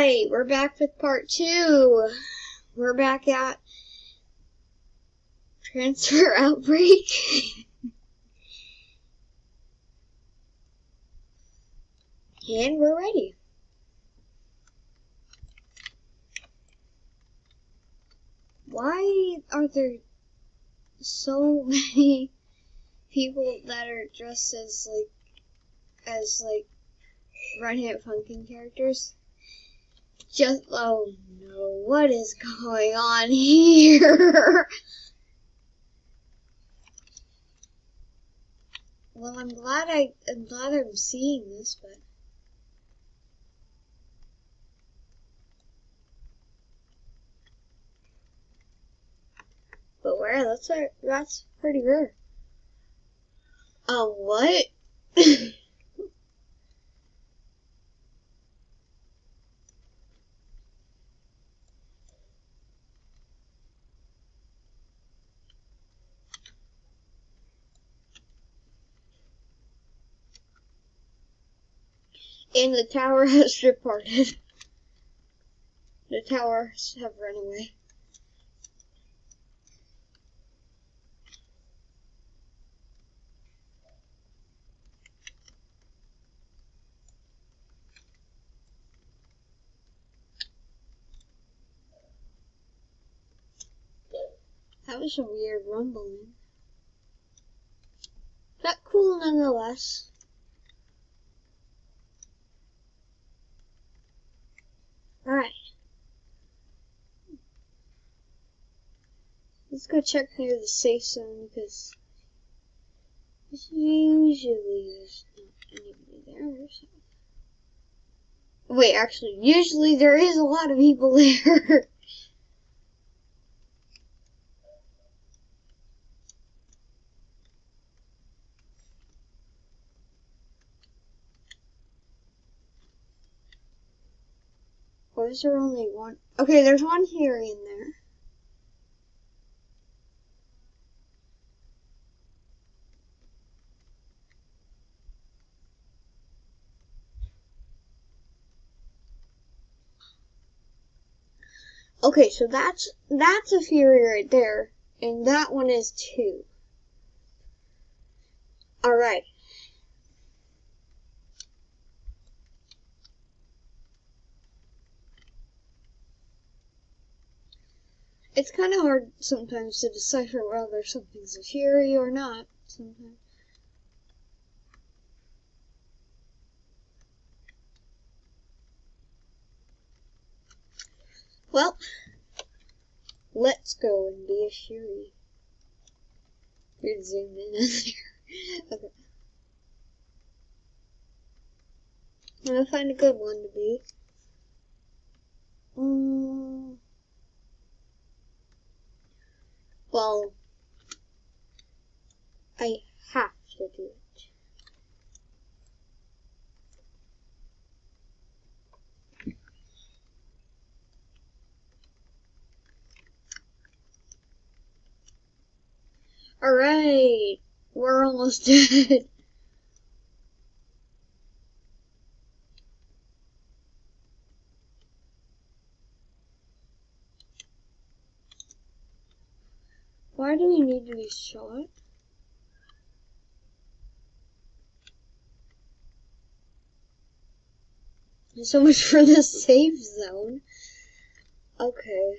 Alright, we're back with part 2. We're back at Transfer Outbreak. And we're ready. Why are there so many people that are dressed as Run Hit Funkin' characters? Oh no, what is going on here? Well, I'm glad I'm seeing this, but where? That's pretty rare. What? And the tower has departed. The towers have run away. That was a weird rumbling. But cool nonetheless. Alright. Let's go check near the safe zone because usually there's not anybody there. So. Wait, actually, usually there is a lot of people there. Why is there only one? Okay, there's one here in there. Okay, so that's a Fury right there, and that one is 2. Alright. It's kind of hard sometimes to decipher whether something's a Fury or not, sometimes. Well, let's go and be a Fury. We'd zoom in there. Okay. I'm gonna find a good one to be. Well, I have to do it. Alright, we're almost dead. Why do we need to be shot? So much for the safe zone. Okay.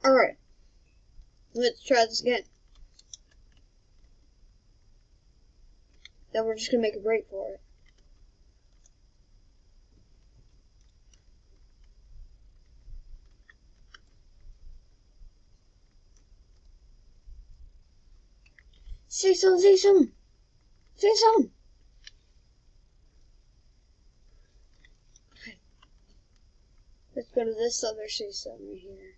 Alright. Let's try this again. Then we're just gonna make a break for it. Say something, say something. Say something. Okay. Let's go to this other say something right here.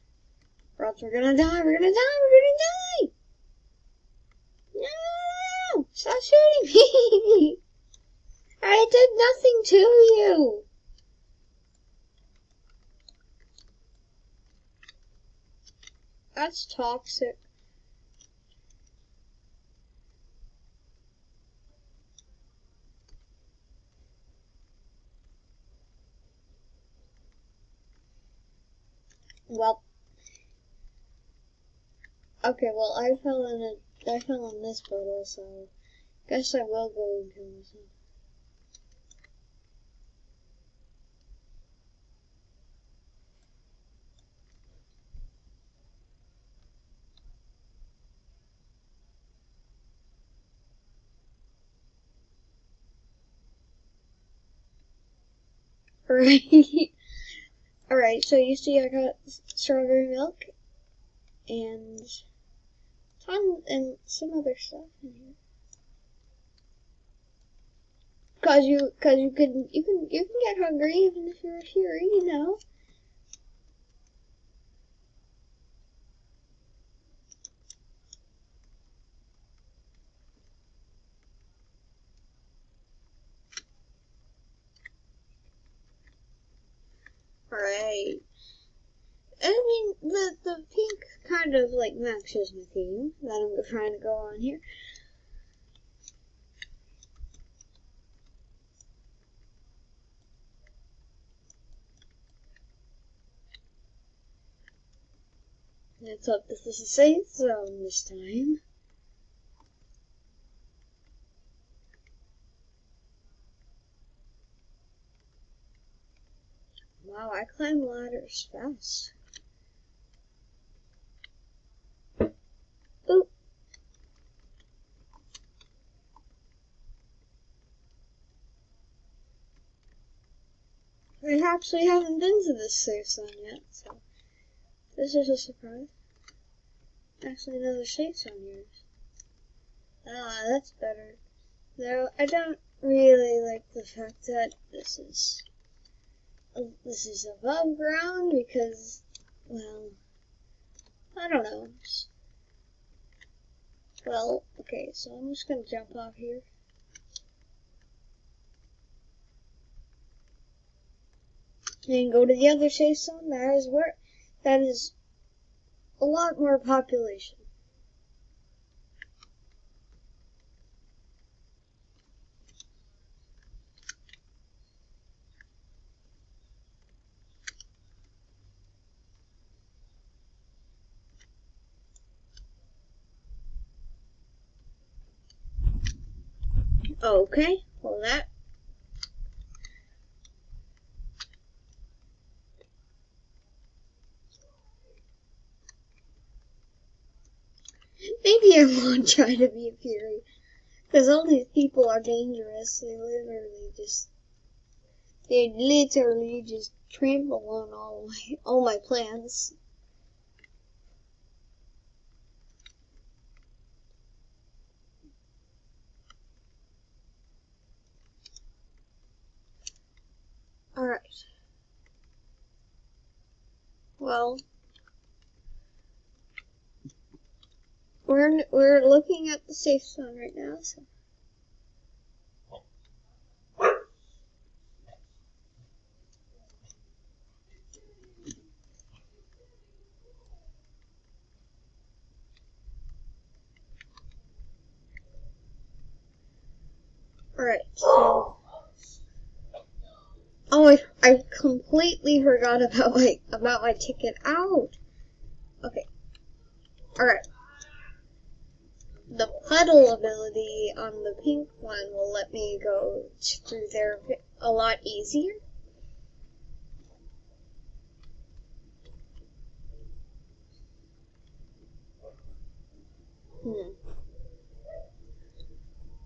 Or else we're gonna die, we're gonna die, we're gonna die! No! Stop shooting me! I did nothing to you! That's toxic. Well, okay, well, I fell in this puddle, so guess I will go and kill myself. Alright. Alright, so you see I got strawberry milk and some other stuff in here. Cause you can get hungry even if you're a Fury, you know. Alright. I mean, the pink kind of like matches my theme that I'm trying to go on here. Let's hope this is a safe zone this time. Wow, I climb ladders fast. Oop. I actually haven't been to this safe zone yet, so this is a surprise. Actually, another safe zone here. Ah, that's better. Though I don't really like the fact that this is above ground because, well, I don't know. Well, okay, so I'm just gonna jump off here. And go to the other safe zone. That is a lot more population. Okay, well that. Maybe I won't try to be a Fury. Because all these people are dangerous. They literally just trample on all my plans. Alright. Well, we're looking at the safe zone right now, so. Alright, so. Oh, I completely forgot about my ticket out. Okay. Alright. The puddle ability on the pink one will let me go through there a lot easier.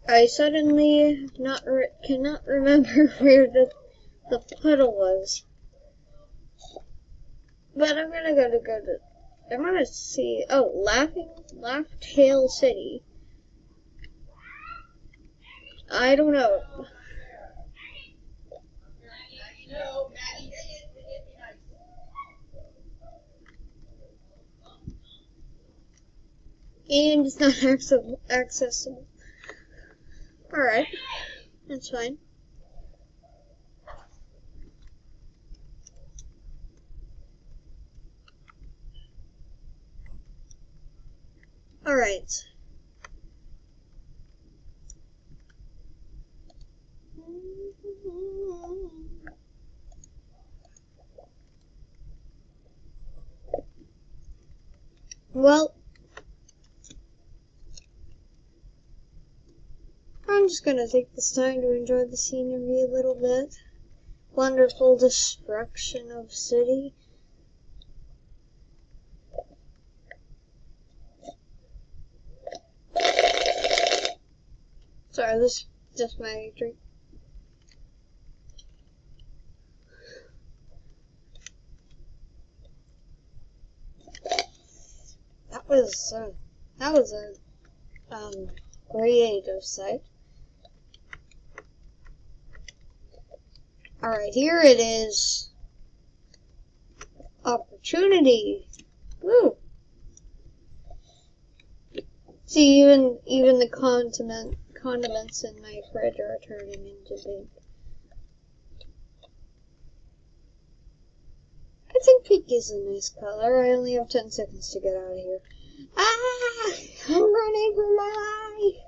I suddenly cannot remember where the puddle was. But I'm gonna see. Oh, Laugh Tale City. I don't know. Game is not accessible. Alright, that's fine. Alright. well, I'm just gonna take this time to enjoy the scenery a little bit. Wonderful destruction of city. Sorry, this is just my drink. That was a creative site. Alright, here it is. Opportunity. Woo! See, even the condiments in my fridge are turning into pink. I think pink is a nice color. I only have 10 seconds to get out of here. Ah! I'm running for my life!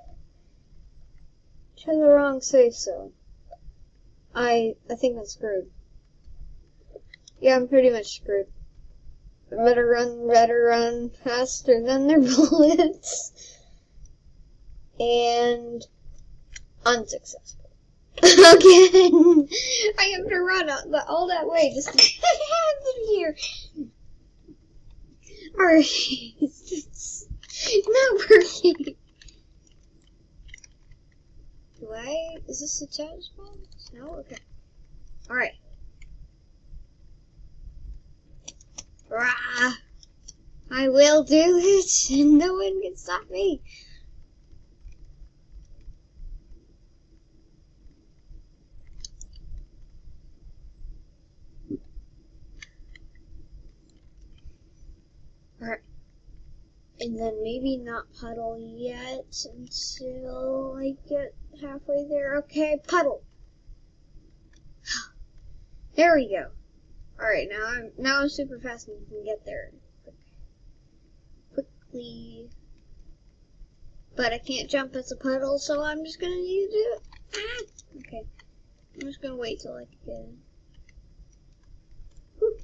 To the wrong safe zone. I think I'm screwed. Yeah, I'm pretty much screwed. Better run faster than their bullets. And unsuccessful. Again! I have to run all that way just to get out of here. Alright, it's not working. Is this a challenge spot? No? Okay. Alright. Rah! I will do it, and no one can stop me. Alright. And then maybe not puddle yet until I get halfway there. Okay, puddle. There we go. Alright, now I'm super fast and can get there quickly. But I can't jump as a puddle, so I'm just gonna need to do it. Ah! Okay. I'm just gonna wait till I can get in. Whew.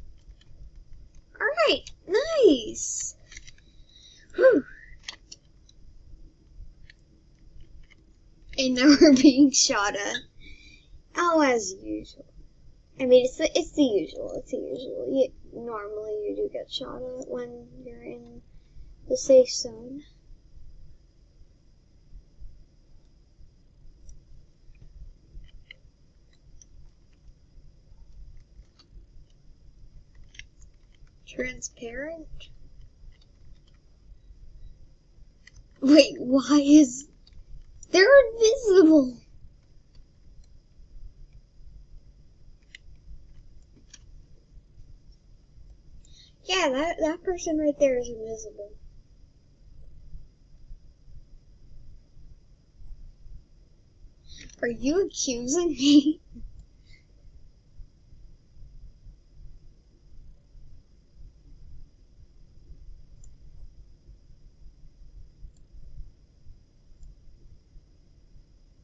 Alright, nice! Whew. And now we're being shot at. Oh, as usual. I mean, it's the usual. It's the usual. Normally you do get shot at when you're in the safe zone. Transparent? Wait, why is... They're invisible! Yeah, that person right there is invisible. Are you accusing me?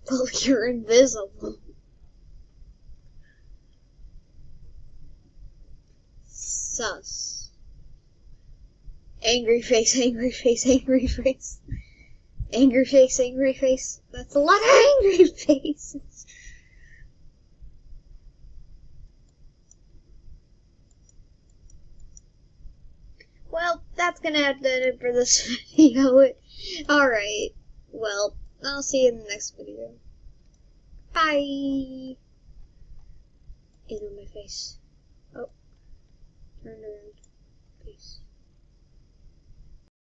Well, you're invisible. Sus. Angry face, angry face, angry face. Angry face, angry face. That's a lot of angry faces. Well, that's gonna have to end it for this video. Alright. Well, I'll see you in the next video. Bye! In on my face. Oh. Turned around. Peace.